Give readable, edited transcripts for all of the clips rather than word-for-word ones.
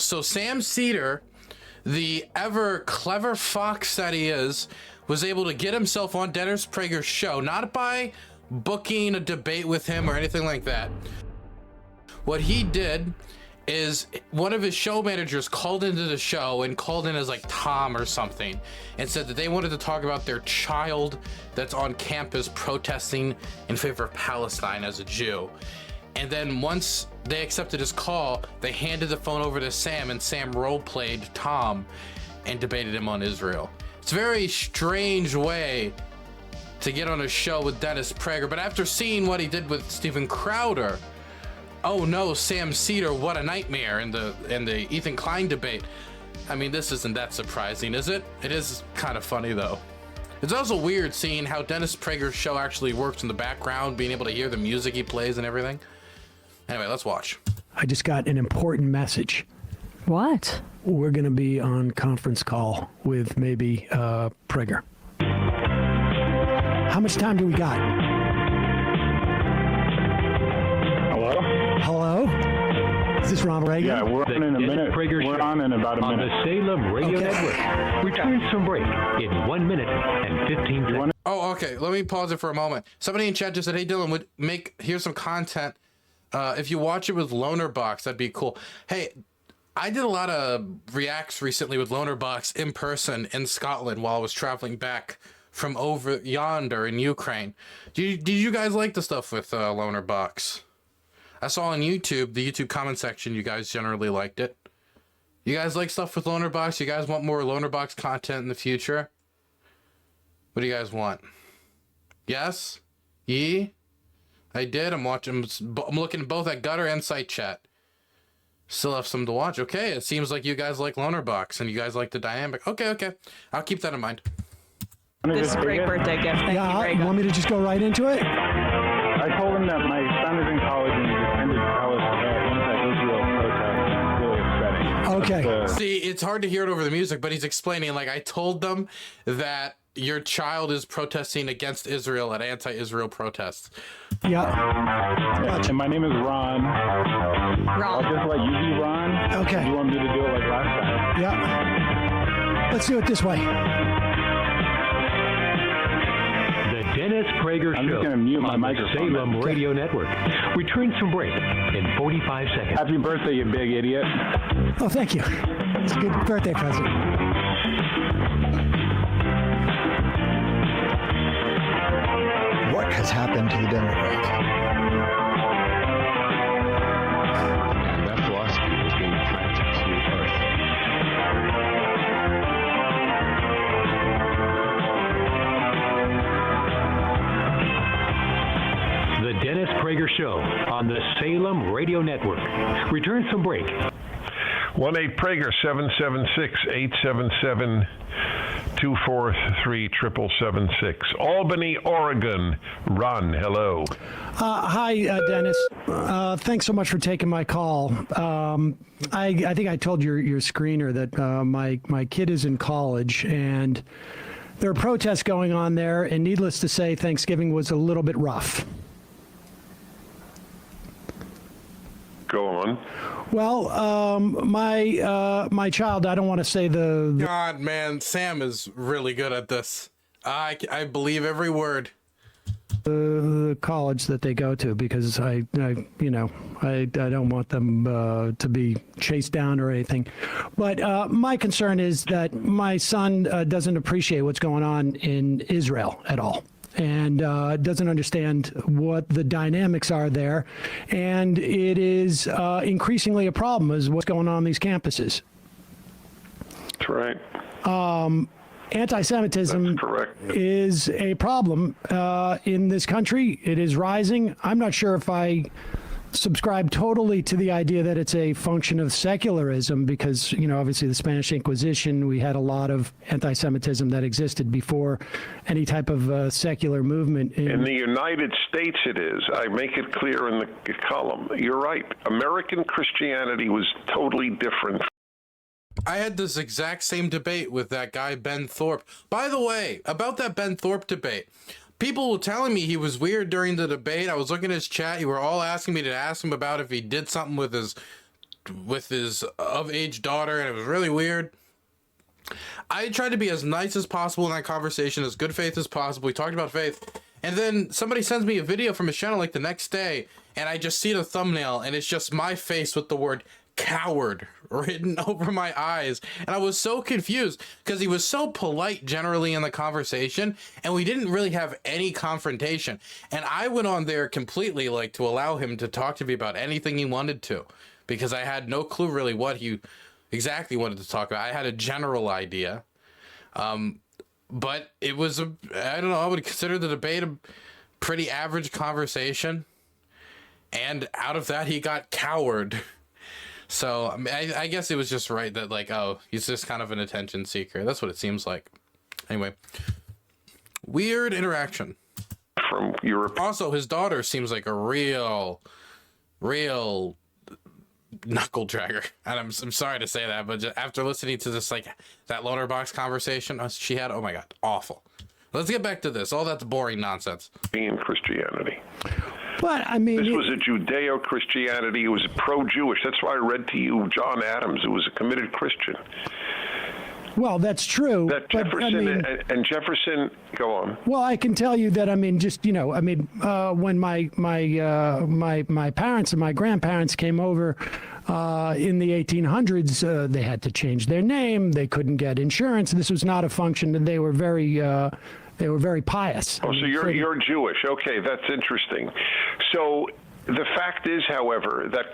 So Sam Seder, the ever clever fox that he is, was able to get himself on Dennis Prager's show, not by booking a debate with him or anything like that. What he did is one of his show managers called into the show and called in as like Tom or something and said that they wanted to talk about their child that's on campus protesting in favor of Palestine as a Jew. And then once they accepted his call, they handed the phone over to Sam, and Sam role-played Tom and debated him on Israel. It's a very strange way to get on a show with Dennis Prager, but after seeing what he did with Steven Crowder, oh no, Sam Seder, what a nightmare in the Ethan Klein debate. I mean, this isn't that surprising, is it? It is kind of funny though. It's also weird seeing how Dennis Prager's show actually works in the background, being able to hear the music he plays and everything. Anyway, let's watch. I just got an important message. What? We're going to be on conference call with maybe Prager. How much time do we got? Hello? Hello? Is this Ron Reagan? Yeah, we're on in a minute. We're on in about a minute. On the Salem Radio Network. Returns from break in 1 minute and 15 seconds. Oh, okay. Let me pause it for a moment. Somebody in chat just said, hey, Dylan, here's some content. If you watch it with Lonerbox, that'd be cool. Hey, I did a lot of reacts recently with Lonerbox in person in Scotland while I was traveling back from over yonder in Ukraine. Did you guys like the stuff with Lonerbox? I saw on YouTube, the YouTube comment section, you guys generally liked it. You guys like stuff with Lonerbox? You guys want more Lonerbox content in the future? What do you guys want? Yes? Ye? I did. I'm looking both at Gutter and Site Chat. Still have some to watch. Okay, it seems like you guys like Lonerbox and you guys like the dynamic. Okay. I'll keep that in mind. This is a great birthday gift. Thank you, Greg. You want me to just go right into it? I told him that my son is in college and he's attended college anti-Israel protest. It's really upsetting. Okay. See, it's hard to hear it over the music, but he's explaining, like, I told them that your child is protesting against Israel at anti-Israel protests. Yeah. And my name is Ron. I'll just let you be Ron. Okay. You want me to do it like last time? Yeah. Let's do it this way. The Dennis Prager I'm just Show gonna mute my on the microphone. Salem Radio Network. Returns from break in 45 seconds. Happy birthday, you big idiot. Oh, thank you. It's a good birthday present. What has happened to the Democrats? And that philosophy is being planted to earth. The Dennis Prager Show on the Salem Radio Network. Returns from break. 1-8-PRAGER 776-877-243-7776. Albany, Oregon. Ron, hello. Hi, Dennis. Thanks so much for taking my call. I think I told your screener that my kid is in college, and there are protests going on there, and needless to say, Thanksgiving was a little bit rough. Go on. Well, my child, I don't want to say the God, man, Sam is really good at this. I believe every word. The college that they go to, because I don't want them to be chased down or anything. But my concern is that my son doesn't appreciate what's going on in Israel at all, and doesn't understand what the dynamics are there. And it is increasingly a problem is what's going on these campuses. That's right. Anti-Semitism is a problem in this country. It is rising. I'm not sure if I subscribe totally to the idea that it's a function of secularism, because, obviously the Spanish Inquisition, we had a lot of anti-Semitism that existed before any type of secular movement. In the United States it is. I make it clear in the column. You're right. American Christianity was totally different. I had this exact same debate with that guy, Ben Thorpe. By the way, about that Ben Thorpe debate, people were telling me he was weird during the debate. I was looking at his chat. You were all asking me to ask him about if he did something with his with his of-age daughter, and it was really weird. I tried to be as nice as possible in that conversation, as good faith as possible. We talked about faith, and then somebody sends me a video from his channel like the next day, and I just see the thumbnail, and it's just my face with the word coward written over my eyes. And I was so confused because he was so polite generally in the conversation, and we didn't really have any confrontation. And I went on there completely like to allow him to talk to me about anything he wanted to, because I had no clue really what he exactly wanted to talk about. I had a general idea, but it was I don't know, I would consider the debate a pretty average conversation, and out of that he got coward. So I mean, I guess it was just right that like, oh, he's just kind of an attention seeker. That's what it seems like. Anyway, weird interaction from Europe. Also, his daughter seems like a real knuckle dragger, and I'm sorry to say that, but just after listening to this, like that loaner box conversation she had, oh my god, awful. Let's get back to this. All that's boring nonsense. In Christianity. But I mean, this was a Judeo-Christianity. It was pro-Jewish. That's why I read to you John Adams, who was a committed Christian. Well, that's true. That Jefferson and Jefferson, go on. Well, I can tell you that, I mean, just, you know, I mean, when my parents and my grandparents came over in the 1800s, they had to change their name. They couldn't get insurance. This was not a function, and they were very pious. Oh, so you're Jewish. Okay, that's interesting. So the fact is, however, that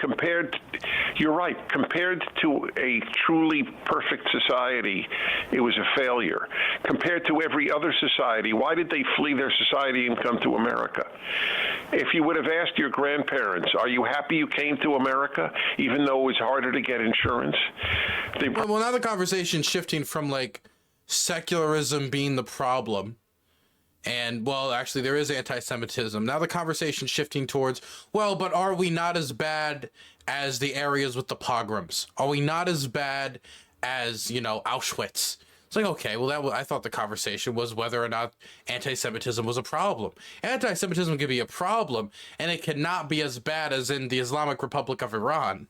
you're right, compared to a truly perfect society, it was a failure. Compared to every other society, why did they flee their society and come to America? If you would have asked your grandparents, are you happy you came to America, even though it was harder to get insurance? Well, now the conversation's shifting from like secularism being the problem. And, well, actually, there is anti-Semitism. Now the conversation's shifting towards, well, but are we not as bad as the areas with the pogroms? Are we not as bad as, you know, Auschwitz? It's like, okay, well, I thought the conversation was whether or not anti-Semitism was a problem. Anti-Semitism can be a problem, and it cannot be as bad as in the Islamic Republic of Iran.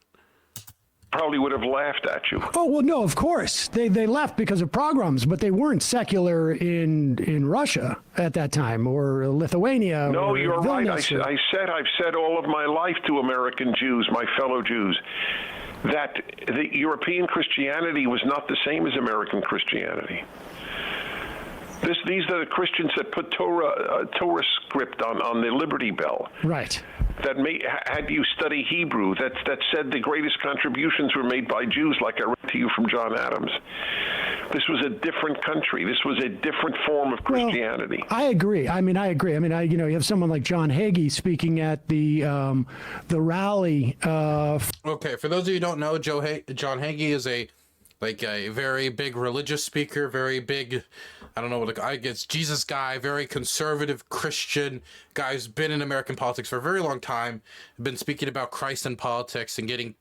Probably would have laughed at you. Oh, well, no, of course. They left because of pogroms, but they weren't secular in Russia at that time, or Lithuania. No, or you're Vilnius, right. I've said all of my life to American Jews, my fellow Jews, that the European Christianity was not the same as American Christianity. These are the Christians that put Torah script on the Liberty Bell. Right. That had you study Hebrew, that said the greatest contributions were made by Jews, like I read to you from John Adams. This was a different country. This was a different form of Christianity. Well, I agree. I mean, you know, you have someone like John Hagee speaking at the rally. Okay, for those of you who don't know, John Hagee is a very big religious speaker, very big, I don't know what I guess, Jesus guy, very conservative Christian guy who's been in American politics for a very long time, been speaking about Christ and politics and getting,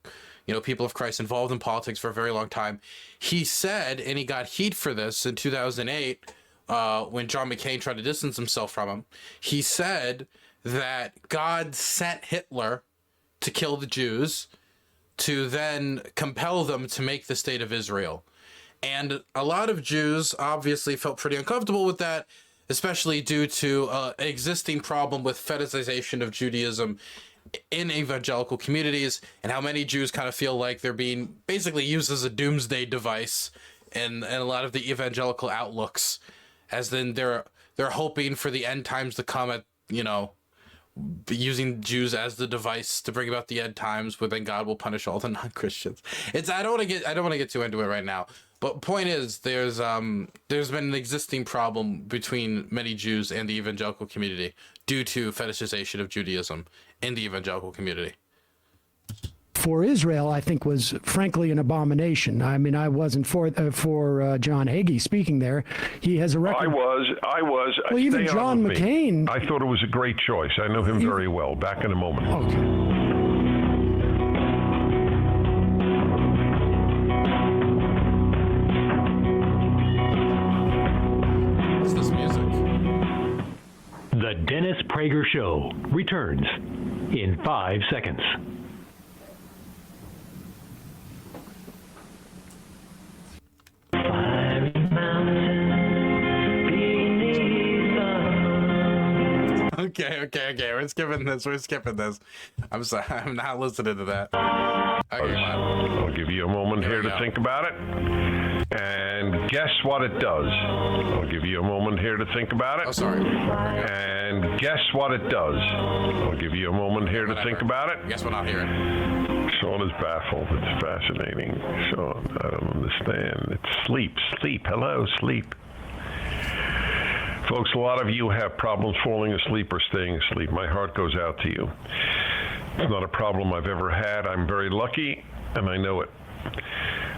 you know, people of Christ involved in politics for a very long time. He said, and he got heat for this in 2008, when John McCain tried to distance himself from him, he said that God sent Hitler to kill the Jews to then compel them to make the state of Israel. And a lot of Jews obviously felt pretty uncomfortable with that, especially due to an existing problem with fetishization of Judaism in evangelical communities, and how many Jews kind of feel like they're being basically used as a doomsday device in a lot of the evangelical outlooks, as then they're hoping for the end times to come at, you know, using Jews as the device to bring about the end times, where then God will punish all the non-Christians. I don't want to get too into it right now, but point is, there's been an existing problem between many Jews and the evangelical community due to fetishization of Judaism in the evangelical community. For Israel, I think, was frankly an abomination. I mean, I wasn't for John Hagee speaking there. He has a record. I was. Well, even John McCain. I thought it was a great choice. I know him very well. Back in a moment. Okay. What's this music? The Dennis Prager Show returns in 5 seconds. Okay. We're skipping this. I'm sorry. I'm not listening to that. Okay, I'll give you a moment here to think about it. And guess what it does. I'll give you a moment here to think about it. Oh, sorry. And guess what it does. I'll give you a moment here to think about it. Guess we're not hearing. Sean is baffled. It's fascinating. Sean, I don't understand. It's sleep. Hello, sleep. Folks, a lot of you have problems falling asleep or staying asleep. My heart goes out to you. It's not a problem I've ever had. I'm very lucky, and I know it.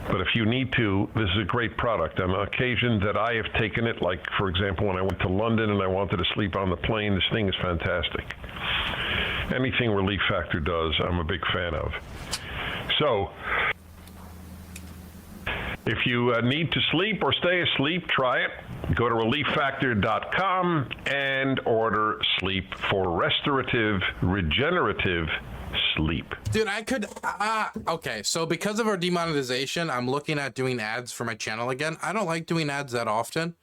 But if you need to, this is a great product. On occasion that I have taken it, like, for example, when I went to London and I wanted to sleep on the plane, this thing is fantastic. Anything Relief Factor does, I'm a big fan of. So, if you need to sleep or stay asleep, try it. Go to relieffactor.com and order sleep for restorative, regenerative sleep. Dude, I could okay, so because of our demonetization, I'm looking at doing ads for my channel again. I don't like doing ads that often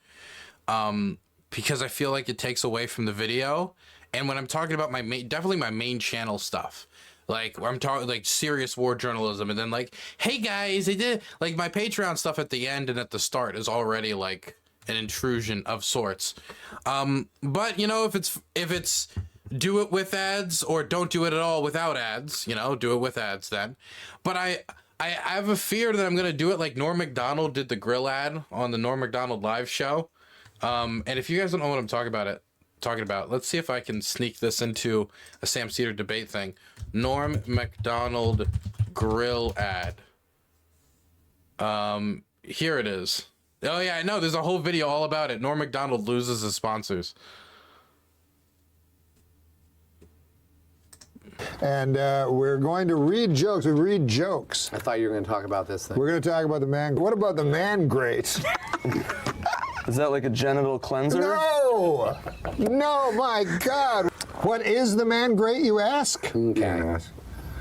because I feel like it takes away from the video. And when I'm talking about definitely my main channel stuff, like I'm talking like serious war journalism, and then like, hey guys, I did like my Patreon stuff at the end and at the start is already like an intrusion of sorts. But you know, if it's do it with ads or don't do it at all without ads, you know, do it with ads then. But I have a fear that I'm going to do it like Norm Macdonald did the grill ad on the Norm Macdonald live show. And if you guys don't know what I'm talking about, let's see if I can sneak this into a Sam Seder debate thing. Norm Macdonald grill ad. Here it is. Oh yeah, I know. There's a whole video all about it. Norm Macdonald loses his sponsors. And we're going to read jokes. We read jokes. I thought you were going to talk about this thing. We're going to talk about the man. What about the man grate? Is that like a genital cleanser? No! No, my God. What is the man grate, you ask? Okay.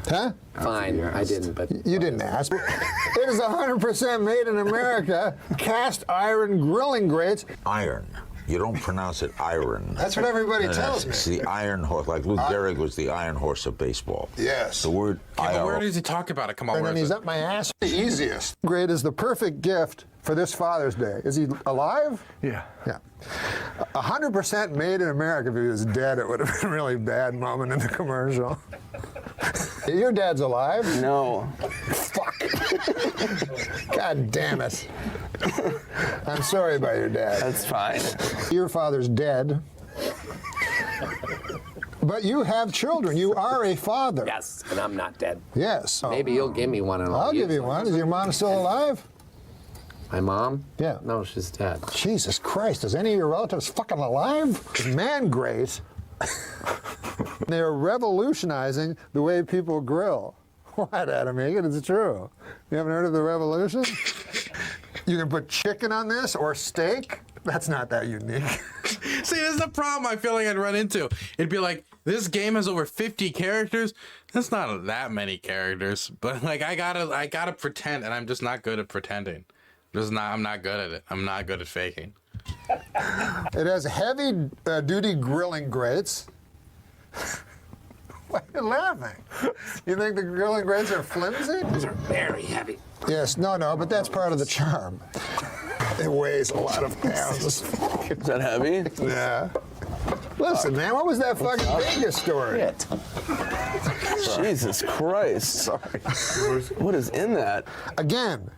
Huh? Fine, I didn't, but... You didn't ask. It is 100% made in America. Cast iron grilling grates. Iron. You don't pronounce it iron. That's what everybody tells me. It's the iron horse. Like Lou Gehrig was the iron horse of baseball. Yes. The word but where does he talk about it? Come on, and then he's up my ass. The easiest. Grate is the perfect gift for this Father's Day. Is he alive? Yeah. Yeah. 100% made in America. If he was dead, it would have been a really bad moment in the commercial. Your dad's alive? No. Fuck. God damn it. I'm sorry about your dad. That's fine. Your father's dead. But you have children. You are a father. Yes, and I'm not dead. Yes. Maybe you'll give me one. And I'll give you one. Is your mom still alive? My mom? Yeah. No, she's dead. Jesus Christ. Is any of your relatives fucking alive? Man grate. They're revolutionizing the way people grill. What, Adam Egan? It's true. You haven't heard of the revolution? You can put chicken on this or steak. That's not that unique. See, this is the problem I feel like I'd run into. It'd be like, this game has over 50 characters. That's not that many characters, but like I gotta pretend, and I'm just not good at pretending. I'm not good at it. I'm not good at faking. It has heavy duty grilling grates. Why are you laughing? You think the grilling grates are flimsy? These are very heavy. Yes, no, but that's part of the charm. It weighs a lot of pounds. Is that heavy? Yeah. Listen, man, what was that fucking Vegas story? Jesus Christ. Sorry. What is in that? Again.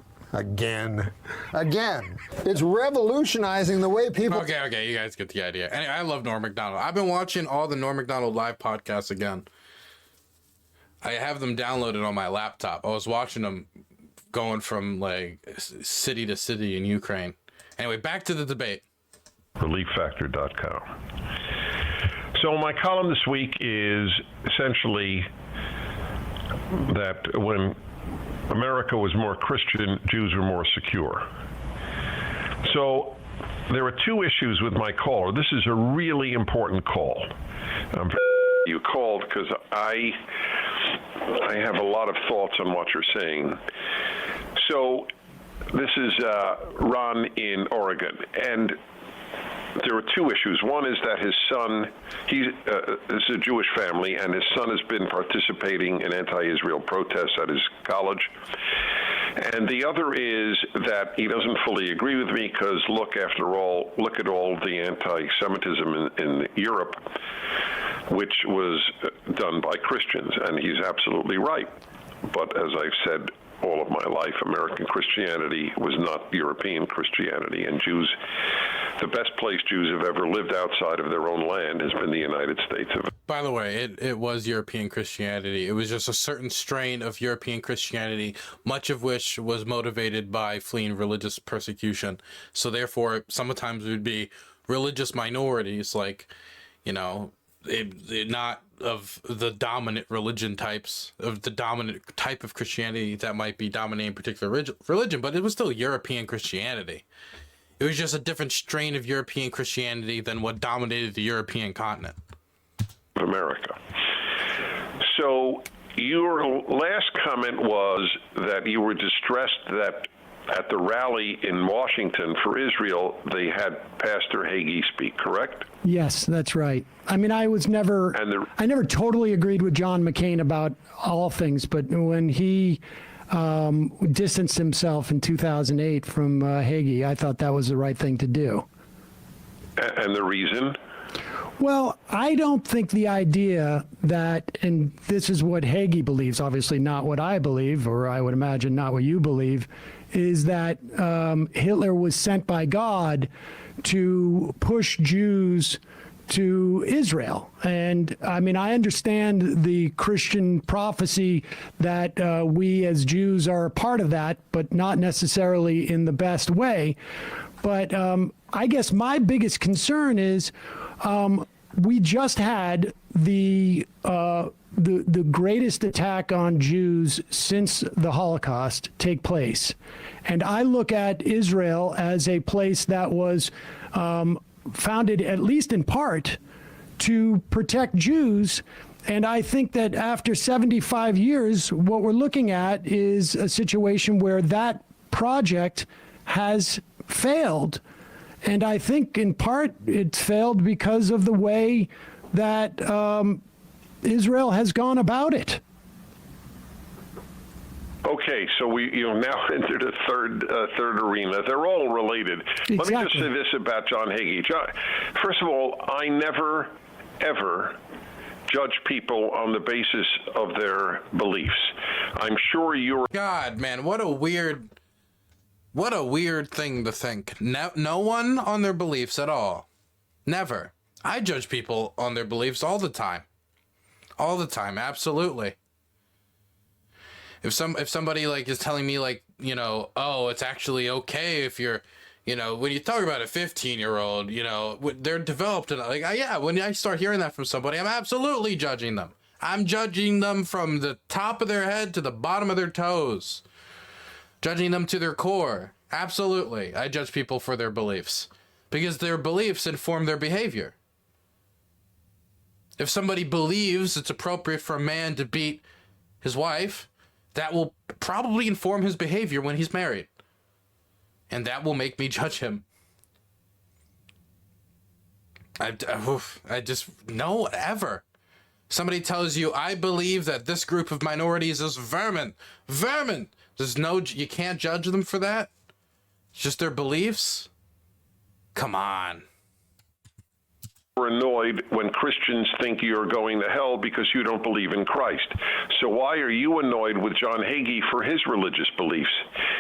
It's revolutionizing the way people... Okay, you guys get the idea. Anyway, I love Norm Macdonald. I've been watching all the Norm Macdonald live podcasts again. I have them downloaded on my laptop. I was watching them going from like city to city in Ukraine. Anyway, back to the debate. ReliefFactor.com. So my column this week is essentially that when America was more Christian, Jews were more secure. So there are two issues with my caller. This is a really important call. You called because I have a lot of thoughts on what you're saying. So this is Ron in Oregon, and there are two issues. One is that his son, it's a Jewish family, and his son has been participating in anti-Israel protests at his college. And the other is that he doesn't fully agree with me because, look at all the anti-Semitism in Europe, which was done by Christians, and he's absolutely right. But as I've said all of my life, American Christianity was not European Christianity, and the best place Jews have ever lived outside of their own land has been the United States of. By the way, it was European Christianity. It was just a certain strain of European Christianity, much of which was motivated by fleeing religious persecution. So therefore, sometimes it would be religious minorities, like, you know, not of the dominant religion types, of the dominant type of Christianity that might be dominating a particular religion, but it was still European Christianity. It was just a different strain of European Christianity than what dominated the European continent. America. So your last comment was that you were distressed that at the rally in Washington for Israel, they had Pastor Hagee speak, correct? Yes, that's right. I mean, I never totally agreed with John McCain about all things, but when he distanced himself in 2008 from Hagee, I thought that was the right thing to do. And the reason? Well, I don't think the idea that, and this is what Hagee believes, obviously not what I believe, or I would imagine not what you believe, is that Hitler was sent by God to push Jews to Israel. And I mean, I understand the Christian prophecy that we as Jews are a part of that, but not necessarily in the best way. But I guess my biggest concern is we just had the greatest attack on Jews since the Holocaust take place. And I look at Israel as a place that was founded, at least in part, to protect Jews. And I think that after 75 years, what we're looking at is a situation where that project has failed. And I think in part it's failed because of the way that Israel has gone about it. Okay, so we now entered a third arena. They're all related. Exactly. Let me just say this about John Hagee. First of all, I never, ever judge people on the basis of their beliefs. I'm sure you're... God, man, what a weird thing to think. No one on their beliefs at all. Never. I judge people on their beliefs all the time. All the time, absolutely. If somebody like is telling me like, you know, oh, it's actually okay if you're, you know, when you talk about a 15-year-old, you know, they're developed and like, yeah, when I start hearing that from somebody, I'm absolutely judging them. I'm judging them from the top of their head to the bottom of their toes. Judging them to their core. Absolutely. I judge people for their beliefs because their beliefs inform their behavior. If somebody believes it's appropriate for a man to beat his wife, that will probably inform his behavior when he's married. And that will make me judge him. I just, no, ever. Somebody tells you, I believe that this group of minorities is vermin. Vermin! You can't judge them for that? It's just their beliefs? Come on. You're annoyed when Christians think you're going to hell because you don't believe in Christ. So why are you annoyed with John Hagee for his religious beliefs?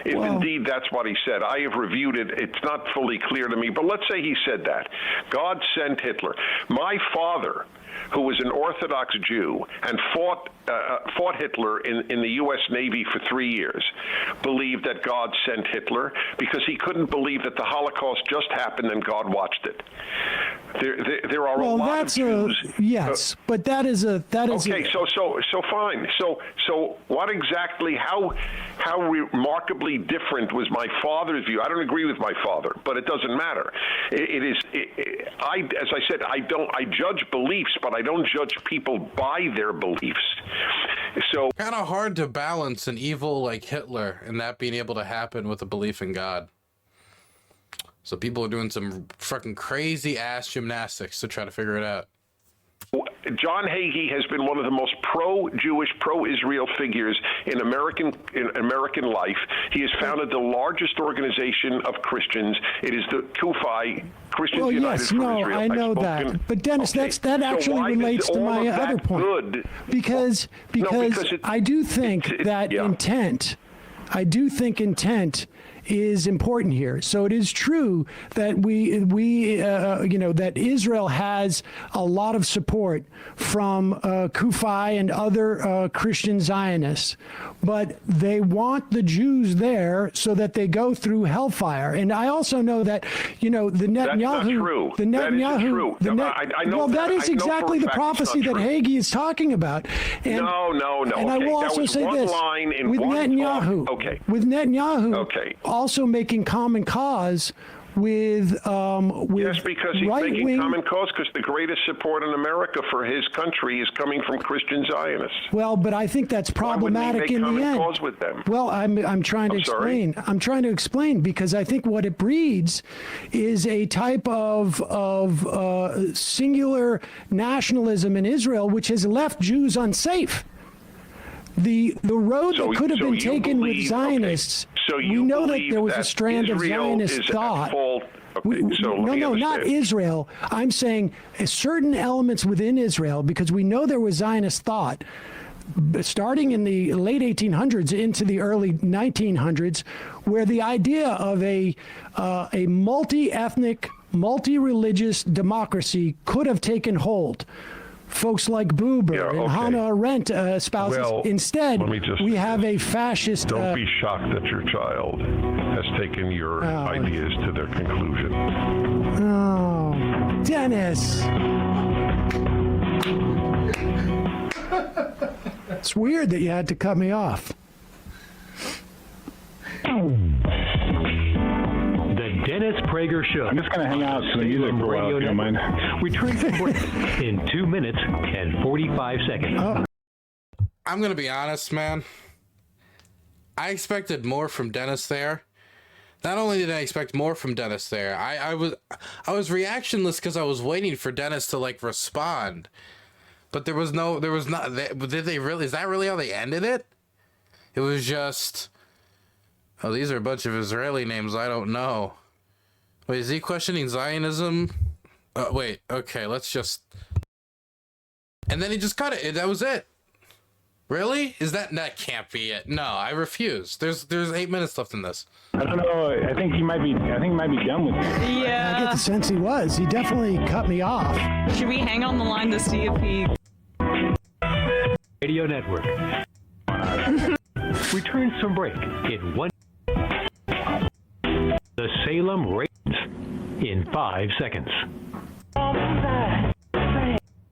If indeed that's what he said, I have reviewed it. It's not fully clear to me, but let's say he said that. God sent Hitler. My father, who was an Orthodox Jew and fought Hitler in the U.S. Navy for 3 years, believed that God sent Hitler because he couldn't believe that the Holocaust just happened and God watched it. There are a lot of Jews. Yes, but that is okay. So fine. So what exactly? How remarkably different was my father's view? I don't agree with my father, but it doesn't matter. As I said, I judge beliefs, but I don't judge people by their beliefs. So kind of hard to balance an evil like Hitler and that being able to happen with a belief in God. So people are doing some fucking crazy ass gymnastics to try to figure it out. John Hagee has been one of the most pro-Jewish, pro-Israel figures in American life. He has founded the largest organization of Christians. It is the CUFI, Christians United for Israel. I know that. But Dennis, okay. that actually relates to my other point. Good? Because I do think that intent. I do think intent is important here. So it is true that that Israel has a lot of support from CUFI and other Christian Zionists, but they want the Jews there so that they go through hellfire. And I also know that the Netanyahu. That's not true. The Netanyahu. That isn't true. I know that is exactly the prophecy that Hagee is talking about. And, no. And okay. I will also say this with Netanyahu. Okay. With Netanyahu. Okay. Also making common cause with yes, because he's making common cause because the greatest support in America for his country is coming from Christian Zionists. Well, but I think that's problematic in the end. Common cause with them? Well, I'm trying to explain. Sorry? I'm trying to explain because I think what it breeds is a type of singular nationalism in Israel, which has left Jews unsafe. The road that could have been taken with Zionists. Okay. So we know that there was a strand of Zionist thought. Not Israel. I'm saying certain elements within Israel, because we know there was Zionist thought starting in the late 1800s into the early 1900s, where the idea of a multi-ethnic, multi-religious democracy could have taken hold. Folks like Buber and Hannah Arendt espouses. Well, instead, we have a fascist. Don't be shocked that your child has taken your ideas to their conclusion. Oh, Dennis. It's weird that you had to cut me off. The Dennis Prager Show. I'm just going to hang out to the music for a while, if you don't mind. Return to break in 2 minutes and 45 seconds. I'm going to be honest, man. I expected more from Dennis there. Not only did I expect more from Dennis there, I was reactionless because I was waiting for Dennis to respond. But there was not. Did they really? Is that really how they ended it? It was just, oh, these are a bunch of Israeli names I don't know. Wait, is he questioning Zionism? Wait, okay, let's just. And then he just cut it. That was it. Really? That can't be it? No, I refuse. There's 8 minutes left in this. I don't know. I think he might be done with it. Yeah. I get the sense he was. He definitely cut me off. Should we hang on the line to see if he... Radio Network. Returns from break in 1. The Salem Ravens in 5 seconds.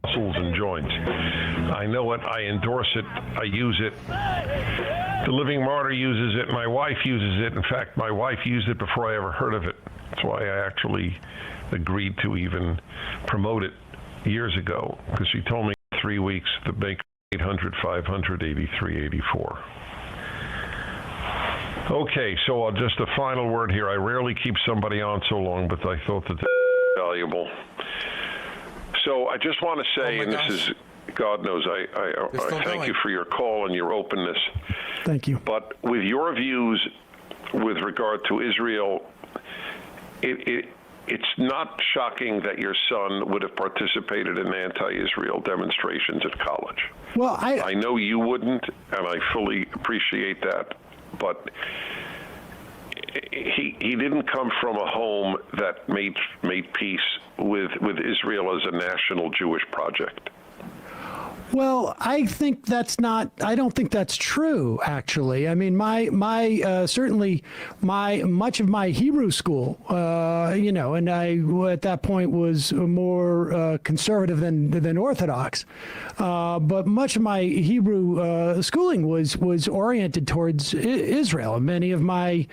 Muscles and joints. I know it. I endorse it. I use it. The Living Martyr uses it. My wife uses it. In fact, my wife used it before I ever heard of it. That's why I actually agreed to even promote it years ago, because she told me in 3 weeks to make 800-500-8384. Okay, so just a final word here. I rarely keep somebody on so long, but I thought that valuable. So I just want to say, and this is, God knows, I thank you for your call and your openness. Thank you. But with your views with regard to Israel, it's not shocking that your son would have participated in anti-Israel demonstrations at college. Well, I know you wouldn't, and I fully appreciate that, but he didn't come from a home that made peace with Israel as a national Jewish project. Well, I think that's not. I don't think that's true. Actually, I mean, certainly much of my Hebrew school, and I at that point was more conservative than Orthodox, but much of my Hebrew schooling was oriented towards Israel. Many of my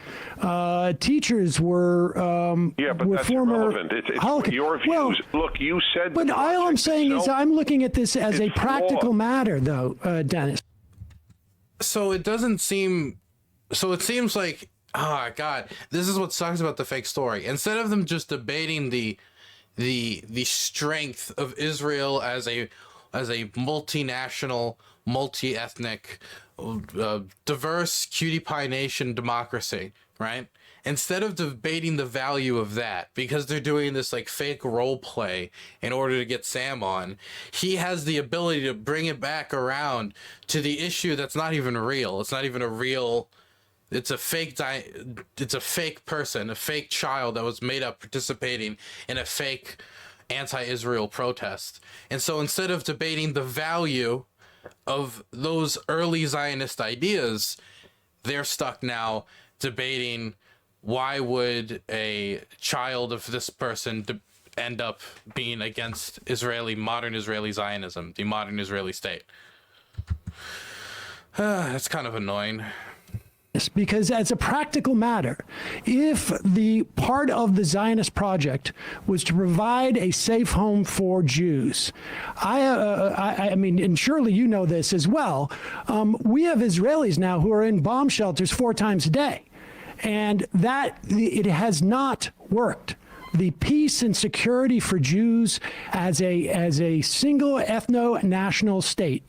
teachers were but were that's former irrelevant. It's Holocaust. your views. Well, look, you said. But all I'm saying is I'm looking at this as a practical matter, though, Dennis. So it doesn't seem. So it seems like Oh God, this is what sucks about the fake story. Instead of them just debating the strength of Israel as a multinational, multi-ethnic, diverse cutie pie nation democracy, right? Instead of debating the value of that, because they're doing this like fake role play in order to get Sam on, he has the ability to bring it back around to the issue that's not even real. It's not even a real. It's a fake person, a fake child that was made up participating in a fake anti-Israel protest. And so instead of debating the value of those early Zionist ideas, they're stuck now debating why would a child of this person end up being against modern Israeli Zionism, the modern Israeli state. That's kind of annoying. Because as a practical matter, if the part of the Zionist project was to provide a safe home for Jews, I mean, and surely you know this as well, we have Israelis now who are in bomb shelters 4 times a day, and that it has not worked. The peace and security for Jews as a single ethno-national state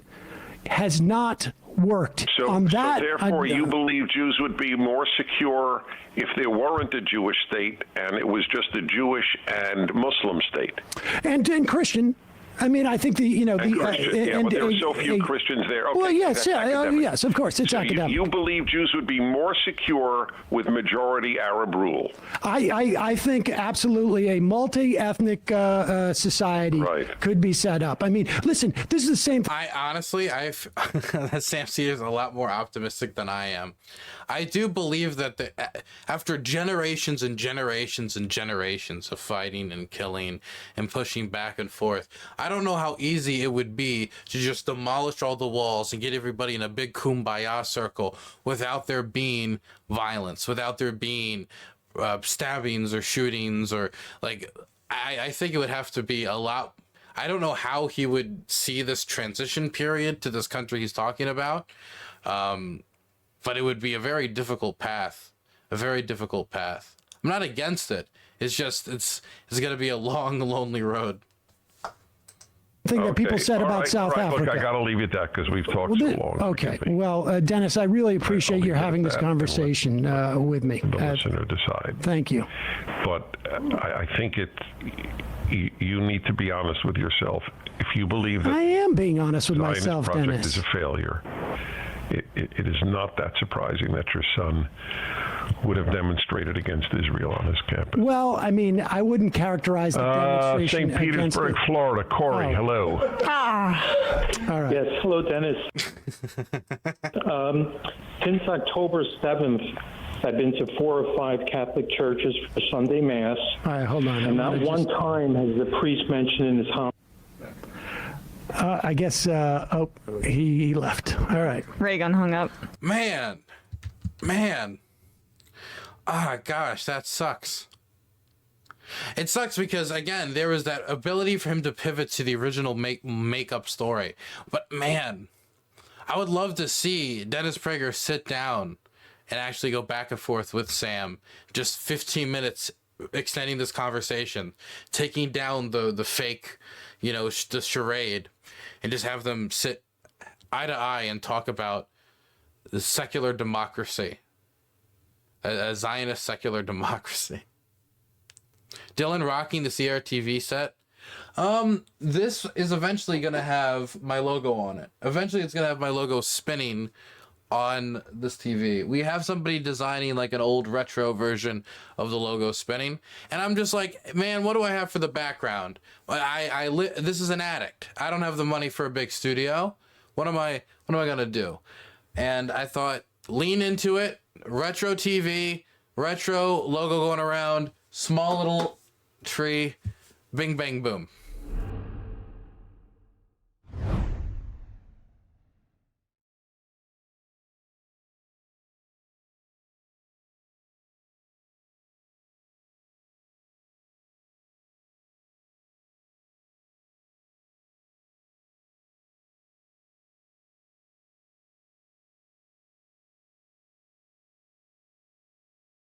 has not worked. So therefore, you believe Jews would be more secure if there weren't a Jewish state and it was just a Jewish and Muslim state, and Christian. I mean, I think but there are so few Christians there. Okay, well, yes, yes, of course, it's academic. You believe Jews would be more secure with majority Arab rule? I think absolutely a multi-ethnic society could be set up. I mean, listen, this is the same. Sam Seder is a lot more optimistic than I am. I do believe that after generations and generations and generations of fighting and killing and pushing back and forth, I don't know how easy it would be to just demolish all the walls and get everybody in a big kumbaya circle without there being violence, without there being stabbings or shootings or like. I think it would have to be a lot. I don't know how he would see this transition period to this country he's talking about. But it would be a very difficult path, I'm not against it. It's just, it's going to be a long, lonely road. Thing that people said about South Africa. Look, I got to leave you at that because we've talked so long. Okay. Well, Dennis, I really appreciate your having this conversation with me. The listener decide. Thank you. But I think you need to be honest with yourself. If you believe that I am being honest with myself, project Dennis, is a failure, it is not that surprising that your son would have demonstrated against Israel on his campus. Well, I mean, I wouldn't characterize the demonstration St. Petersburg, Florida. Corey, hello. All right. Yes, hello, Dennis. Since October 7th, I've been to 4 or 5 Catholic churches for Sunday Mass. All right, hold on. And not one time has the priest mentioned in his homily. I guess, he left. All right. Reagan hung up. Man. Ah, gosh, that sucks. It sucks because, again, there was that ability for him to pivot to the original make-up story. But, man, I would love to see Dennis Prager sit down and actually go back and forth with Sam. Just 15 minutes extending this conversation, taking down the fake, the charade, and just have them sit eye to eye and talk about the secular democracy, a Zionist secular democracy. Dylan rocking the CRTV set. This is eventually going to have my logo on it. Eventually it's going to have my logo spinning on this TV. We have somebody designing like an old retro version of the logo spinning, and I'm just like, man, what do I have for the background? This is an addict. I don't have the money for a big studio. What am I gonna do? And I thought, lean into it. Retro TV, retro logo going around, small little tree, bing bang boom.